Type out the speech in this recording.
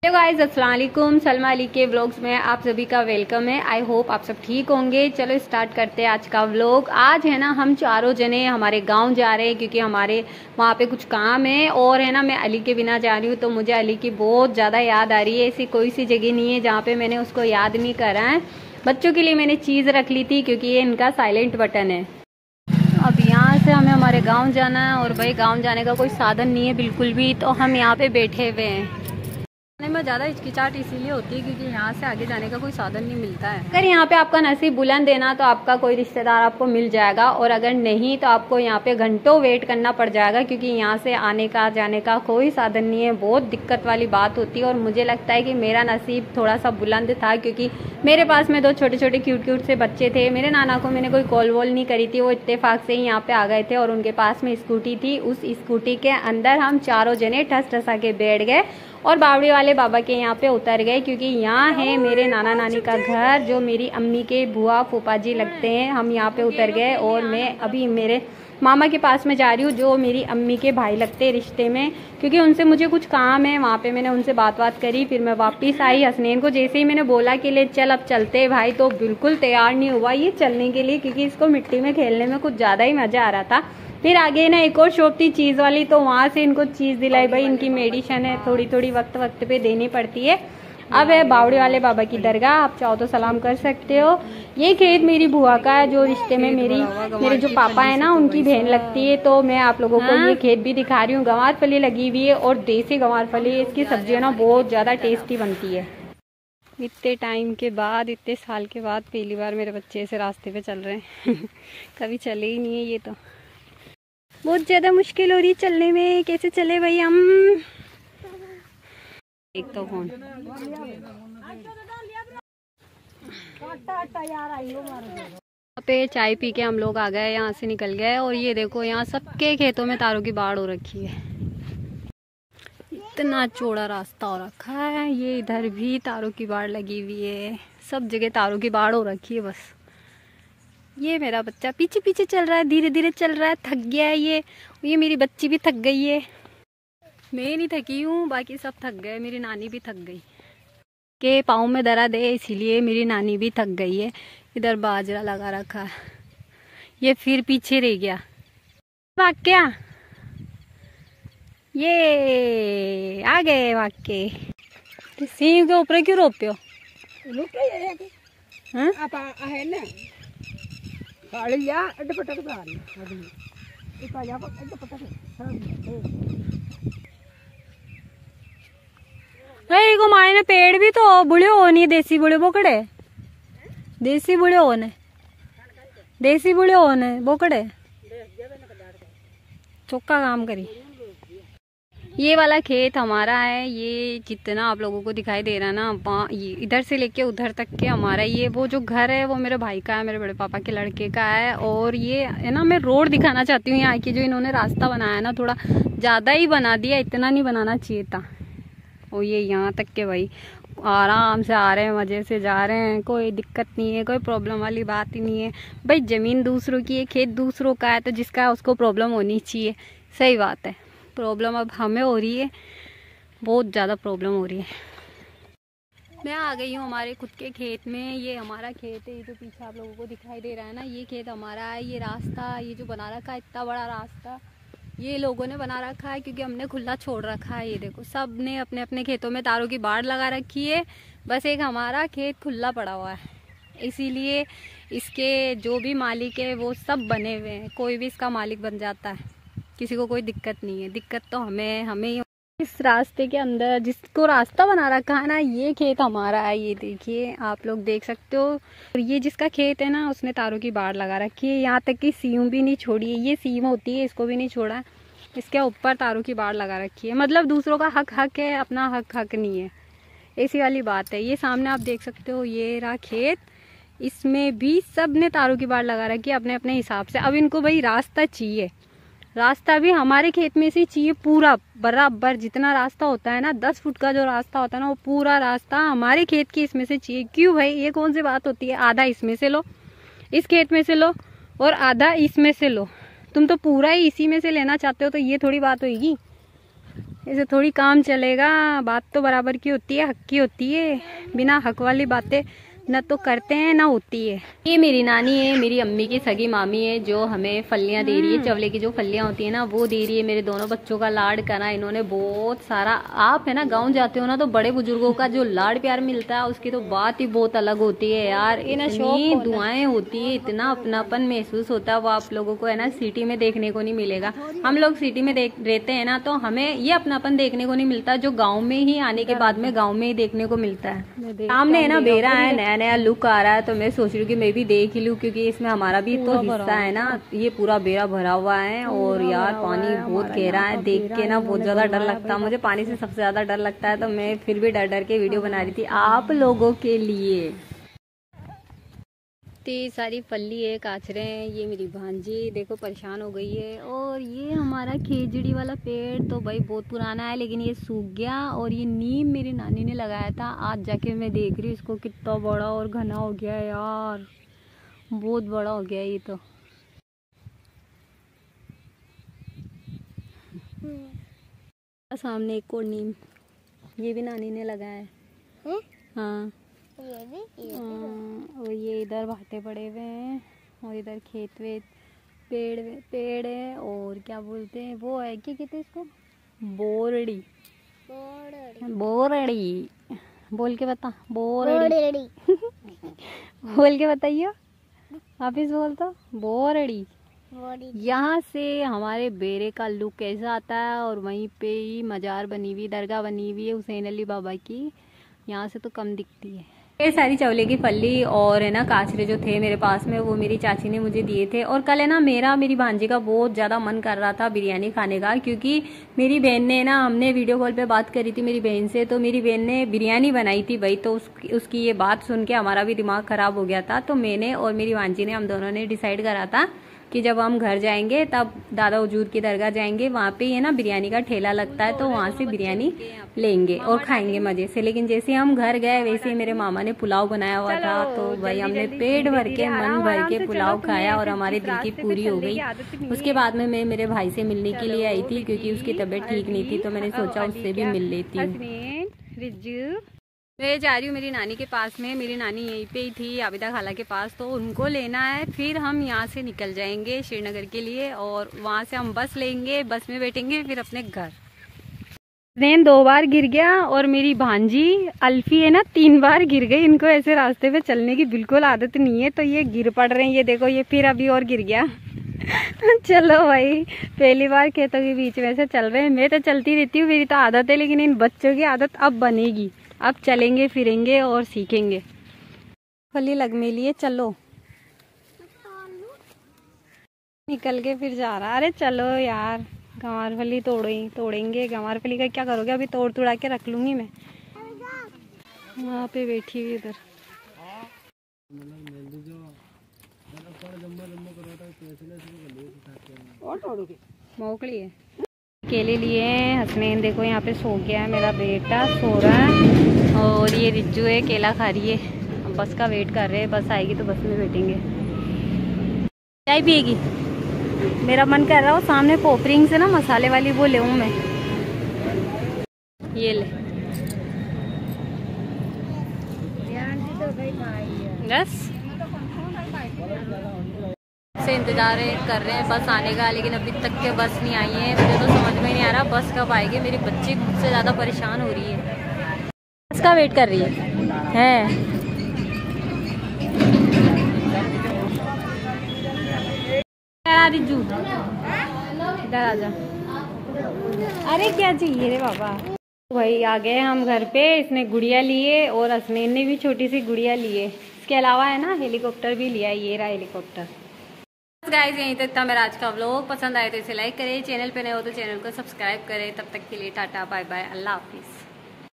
Hello guys, अस्सलाम वालेकुम। सलमा अली के व्लॉग्स में आप सभी का वेलकम है। आई होप आप सब ठीक होंगे। चलो स्टार्ट करते हैं आज का व्लॉग। आज है ना हम चारों जने हमारे गांव जा रहे हैं क्योंकि हमारे वहाँ पे कुछ काम है और है ना मैं अली के बिना जा रही हूँ तो मुझे अली की बहुत ज़्यादा याद आ रही है। ऐसी कोई सी जगह नहीं है जहाँ पे मैंने उसको याद नहीं करा है। बच्चों के लिए मैंने चीज़ रख ली थी क्योंकि ये इनका साइलेंट बटन है। अब यहाँ से हमें हमारे गाँव जाना है और भाई गाँव जाने का कोई साधन नहीं है बिल्कुल भी, तो हम यहाँ पे बैठे हुए हैं। में ज़्यादा हिचकिचाहट इसीलिए होती है क्योंकि यहाँ से आगे जाने का कोई साधन नहीं मिलता है। अगर यहाँ पे आपका नसीब बुलंद है ना तो आपका कोई रिश्तेदार आपको मिल जाएगा, और अगर नहीं तो आपको यहाँ पे घंटों वेट करना पड़ जाएगा क्योंकि यहाँ से आने का जाने का कोई साधन नहीं है। बहुत दिक्कत वाली बात होती है और मुझे लगता है कि मेरा नसीब थोड़ा सा बुलंद था क्योंकि मेरे पास में दो छोटे छोटे क्यूट से बच्चे थे। मेरे नाना को मैंने कोई कॉल वॉल नहीं करी थी, वो इत्तेफाक से ही यहाँ पे आ गए थे और उनके पास में स्कूटी थी। उस स्कूटी के अंदर हम चारों जने ठस ठसा के बैठ गए और बावड़ी वाले बाबा के यहाँ पे उतर गए क्योंकि यहाँ है मेरे नाना नानी का घर जो मेरी अम्मी के बुआ फूफा जी लगते हैं। हम यहाँ पे उतर गए और मैं अभी मेरे मामा के पास में जा रही हूँ जो मेरी अम्मी के भाई लगते हैं रिश्ते में, क्योंकि उनसे मुझे कुछ काम है। वहाँ पे मैंने उनसे बात करी, फिर मैं वापस आई। हसनैन को जैसे ही मैंने बोला कि ले चल अब चलते भाई, तो बिल्कुल तैयार नहीं हुआ ये चलने के लिए क्योंकि इसको मिट्टी में खेलने में कुछ ज़्यादा ही मज़ा आ रहा था। फिर आगे ना एक और शॉप थी चीज़ वाली, तो वहाँ से इनको चीज़ दिलाई। भाई इनकी मेडिसिन है, थोड़ी थोड़ी वक्त वक्त पे देनी पड़ती है। अब है बावड़े वाले बाबा की दरगाह, आप चाहो तो सलाम कर सकते हो। ये खेत मेरी बुआ का है जो रिश्ते में मेरे जो पापा है ना उनकी बहन लगती है। तो मैं आप लोगों को ये खेत भी दिखा रही हूँ। गंवार फली लगी हुई है और देसी गंवार फली, इसकी सब्जियाँ ना बहुत ज़्यादा टेस्टी बनती है। इतने टाइम के बाद, इतने साल के बाद पहली बार मेरे बच्चे ऐसे रास्ते पे चल रहे हैं कभी चले ही नहीं है। ये तो बहुत ज़्यादा मुश्किल हो रही चलने में। कैसे चले भाई हम? एक तो फोन पे चाय पी के हम लोग आ गए, यहाँ से निकल गए। और ये देखो यहाँ सबके खेतों में तारों की बाढ़ हो रखी है। इतना चौड़ा रास्ता हो रखा है। ये इधर भी तारों की बाढ़ लगी हुई है, सब जगह तारों की बाढ़ हो रखी है। बस ये मेरा बच्चा पीछे पीछे चल रहा है, धीरे धीरे चल रहा है, थक गया है ये मेरी बच्ची भी थक गई है। मैं नहीं थकी हूँ, बाकी सब थक गए। मेरी नानी भी थक गई के पाँव में दर्द है इसीलिए मेरी नानी भी थक गई है। इधर बाजरा लगा रखा है, ये फिर पीछे रह गया। भाग क्या? ये आ गए भाग के। सीम के ऊपर क्यों रोपे हो? को मायने पेड़ भी तो बुढ़े हो नहीं, देसी बुढ़े बोकड़े, देसी बुढ़े होने, देसी बुढ़े होने बोकड़े चौका काम करी। ये वाला खेत हमारा है। ये जितना आप लोगों को दिखाई दे रहा है ना, ये इधर से लेके उधर तक के हमारा। ये वो जो घर है वो मेरे भाई का है, मेरे बड़े पापा के लड़के का है। और ये है ना मैं रोड दिखाना चाहती हूँ यहाँ की। जो इन्होंने रास्ता बनाया ना थोड़ा ज़्यादा ही बना दिया, इतना नहीं बनाना चाहिए था। और ये यहाँ तक के भाई आराम से आ रहे हैं, मज़े से जा रहे हैं, कोई दिक्कत नहीं है, कोई प्रॉब्लम वाली बात ही नहीं है। भाई ज़मीन दूसरों की है, खेत दूसरों का है, तो जिसका है उसको प्रॉब्लम होनी चाहिए। सही बात है। प्रॉब्लम अब हमें हो रही है, बहुत ज़्यादा प्रॉब्लम हो रही है। मैं आ गई हूँ हमारे खुद के खेत में। ये हमारा खेत है, ये जो पीछे आप लोगों को दिखाई दे रहा है ना, ये खेत हमारा है। ये रास्ता, ये जो बना रखा है इतना बड़ा रास्ता, ये लोगों ने बना रखा है क्योंकि हमने खुला छोड़ रखा है। ये देखो सब ने अपने अपने खेतों में तारों की बाढ़ लगा रखी है, बस एक हमारा खेत खुला पड़ा हुआ है। इसीलिए इसके जो भी मालिक है वो सब बने हुए हैं, कोई भी इसका मालिक बन जाता है, किसी को कोई दिक्कत नहीं है। दिक्कत तो हमें इस रास्ते के अंदर जिसको रास्ता बना रखा है ना, ये खेत हमारा है। ये देखिए आप लोग देख सकते हो। और ये जिसका खेत है ना उसने तारों की बाढ़ लगा रखी है, यहाँ तक कि सीम भी नहीं छोड़ी है। ये सीम होती है, इसको भी नहीं छोड़ा, इसके ऊपर तारों की बाढ़ लगा रखी है। मतलब दूसरों का हक हक है, अपना हक हक नहीं है, ऐसी वाली बात है। ये सामने आप देख सकते हो, ये रहा खेत, इसमें भी सब ने तारों की बाढ़ लगा रखी है अपने अपने हिसाब से। अब इनको भाई रास्ता चाहिए, रास्ता भी हमारे खेत में से चाहिए पूरा बराबर। जितना रास्ता होता है ना 10 फुट का जो रास्ता होता है ना, वो पूरा रास्ता हमारे खेत के इसमें से चाहिए। क्यों भाई, ये कौन सी बात होती है? आधा इसमें से लो, इस खेत में से लो, और आधा इसमें से लो। तुम तो पूरा ही इसी में से लेना चाहते हो, तो ये थोड़ी बात होगी। ऐसे थोड़ी काम चलेगा, बात तो बराबर की होती है, हक की होती है। बिना हक वाली बातें न तो करते हैं ना होती है। ये मेरी नानी है, मेरी अम्मी की सगी मामी है, जो हमें फलियां दे रही है, चवले की जो फलियां होती है ना वो दे रही है। मेरे दोनों बच्चों का लाड करा इन्होंने बहुत सारा। आप है ना गांव जाते हो ना तो बड़े बुजुर्गों का जो लाड प्यार मिलता है उसकी तो बात ही बहुत अलग होती है यार। इतनी दुआएं होती है, इतना अपनापन महसूस होता है, वो आप लोगों को है ना सिटी में देखने को नहीं मिलेगा। हम लोग सिटी में रहते हैं ना तो हमें ये अपनापन देखने को नहीं मिलता, जो गाँव में ही आने के बाद में गाँव में ही देखने को मिलता है। सामने है ना बेरा है, नया नया लुक आ रहा है, तो मैं सोच रही हूँ कि मैं भी देख ही लूँ, क्योंकि इसमें हमारा भी तो हिस्सा है ना। ये पूरा बेरा भरा हुआ है और यार पानी बहुत गहरा है, देख के ना बहुत ज्यादा डर लगता है। मुझे पानी से सबसे ज्यादा डर लगता है, तो मैं फिर भी डर डर के वीडियो बना रही थी आप लोगों के लिए। इतनी सारी फली है, काचरे हैं। ये मेरी भांजी देखो परेशान हो गई है। और ये हमारा खेजड़ी वाला पेड़ तो भाई बहुत पुराना है, लेकिन ये सूख गया। और ये नीम मेरी नानी ने लगाया था, आज जाके मैं देख रही हूँ इसको कितना बड़ा और घना हो गया है यार, बहुत बड़ा हो गया ये तो। सामने एक और नीम, ये भी नानी ने लगाया है। हाँ और ये इधर भाटे पड़े हुए हैं, और इधर खेत वेत पेड़ है। और क्या बोलते हैं वो है, क्या कहते हैं इसको, बोरड़ी। बोरड़ी बोल के बता, बोरड़ी बोल के बताइए, वापिस बोल तो, बोरड़ी। यहाँ से हमारे बेरे का लुक कैसा आता है, और वहीं पे ही मजार बनी हुई, दरगाह बनी हुई है हुसैन अली बाबा की, यहाँ से तो कम दिखती है। ये सारी चवले की फली और है ना काचरे जो थे मेरे पास में, वो मेरी चाची ने मुझे दिए थे। और कल है ना मेरी भांजी का बहुत ज़्यादा मन कर रहा था बिरयानी खाने का, क्योंकि मेरी बहन ने ना, हमने वीडियो कॉल पे बात करी थी मेरी बहन से, तो मेरी बहन ने बिरयानी बनाई थी भाई। तो उसकी ये बात सुन के हमारा भी दिमाग ख़राब हो गया था। तो मैंने और मेरी भांजी ने, हम दोनों ने डिसाइड करा था कि जब हम घर जाएंगे तब दादा हुजूर की दरगाह जाएंगे, वहाँ पे है ना बिरयानी का ठेला लगता है, तो वहाँ से बिरयानी लेंगे और खाएंगे मजे से। लेकिन जैसे हम घर गए वैसे ही मेरे मामा ने पुलाव बनाया हुआ था, तो भाई हमने पेट भर के मन भर के पुलाव खाया और हमारे दिल की पूरी हो गई। उसके बाद में मैं मेरे भाई से मिलने के लिए आई थी, क्योंकि उसकी तबीयत ठीक नहीं थी, तो मैंने सोचा उससे भी मिल लेती हूँ। मैं जा रही हूँ मेरी नानी के पास में, मेरी नानी यहीं पे ही थी आबिदा खाला के पास, तो उनको लेना है। फिर हम यहाँ से निकल जाएंगे श्रीनगर के लिए, और वहाँ से हम बस लेंगे, बस में बैठेंगे फिर अपने घर। ट्रेन 2 बार गिर गया, और मेरी भांजी अल्फी है ना 3 बार गिर गई। इनको ऐसे रास्ते पे चलने की बिल्कुल आदत नहीं है, तो ये गिर पड़ रहे हैं। ये देखो, ये फिर अभी और गिर गया चलो भाई, पहली बार खेतों के बीच में से चल रहे हैं। मैं तो चलती रहती हूँ, मेरी तो आदत है, लेकिन इन बच्चों की आदत अब बनेगी। अब चलेंगे फिरेंगे और सीखेंगे। फली लग में लिए, चलो निकल के फिर जा रहा। अरे चलो यार, गंवार फली तोड़ेंगे। गंवार फली का क्या करोगे, अभी तोड़ तुड़ा के रख लूंगी मैं। वहाँ पे बैठी हुई इधर। मोकली है, केले लिए हैं। हसनैन देखो यहाँ पे सो गया है, मेरा बेटा सो रहा है। और ये रिज्जू है, केला खा रही है। हम बस का वेट कर रहे हैं, बस आएगी तो बस में बैठेंगे। चाय पिएगी? मेरा मन कर रहा हो सामने पोपरिंग से ना मसाले वाली वो ले मैं। ये ले बस से इंतजार कर रहे हैं बस आने का, लेकिन अभी तक के बस नहीं आई है। मुझे तो समझ में नहीं आ रहा बस कब आएगी। मेरी बच्ची खुद से ज़्यादा परेशान हो रही है, बस का वेट कर रही है। रिज्जू इधर आ जा। अरे क्या चाहिए रे बाबा। भाई आ गए हम घर पे। इसने गुड़िया लिए और हसनैन ने भी छोटी सी गुड़िया लिए। इसके अलावा है ना हेलीकॉप्टर भी लिया, ये रहा हेलीकॉप्टर। गाइस यहीं तक था मेरा आज का व्लॉग। पसंद आए तो इसे लाइक करें, चैनल पे नए हो तो चैनल को सब्सक्राइब करें। तब तक के लिए टाटा बाय बाय, अल्लाह हाफिज़।